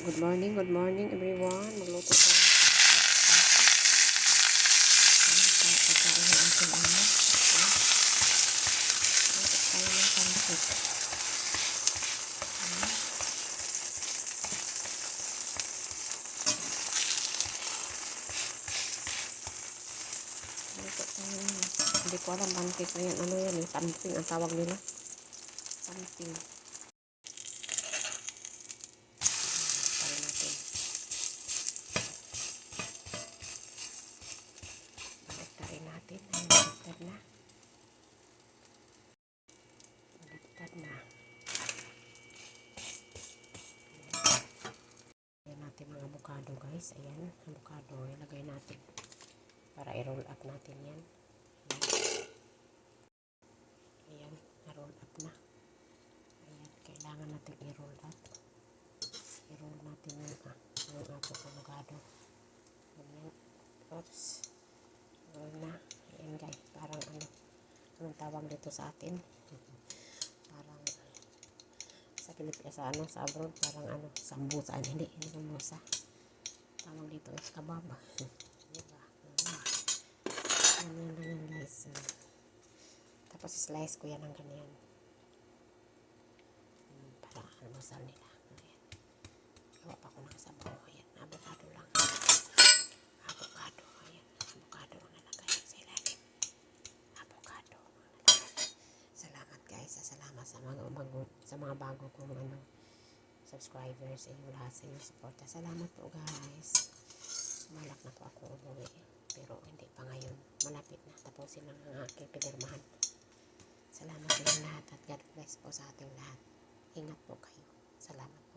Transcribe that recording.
Good morning everyone. Magluto tayo. Pagkain ng ating ano. Magluto tayo ng pancit. Magluto tayo. Hindi ko alam pancake na yan. Ano yan eh? Something ang tawag nila. Something. Mga avocado guys, ayan, avocado ilagay natin para i-roll up natin yan. Ayan, na-roll up na. Ayan, kailangan natin i-roll up. I-roll natin yung ating avocado. Ayan, oops, roll na. Ayan guys, parang anong tawag dito sa atin? Parang sa Pilipinas, sa abroad, parang sambusa, hindi sambusa. Tawag dito is kebab. Diba? Ganyan lang yan guys. Tapos slice ko yan ng ganyan. Para almusal nila. Ayan. Gawa pa ko ng sabaw. Ayan, avocado lang. Avocado. Ayan, avocado ang nalagay sa ilalim. Avocado ang nalagay. Salamat guys. Salamat sa mga bago kong subscribers sa inyong lahat sa inyong suporta. Salamat po guys. Malak na po ako umuwi. Pero hindi pa ngayon. Malapit na. Tapusin lang ang aking pinirmahan. Salamat sa inyong lahat at God bless po sa ating lahat. Ingat po kayo. Salamat.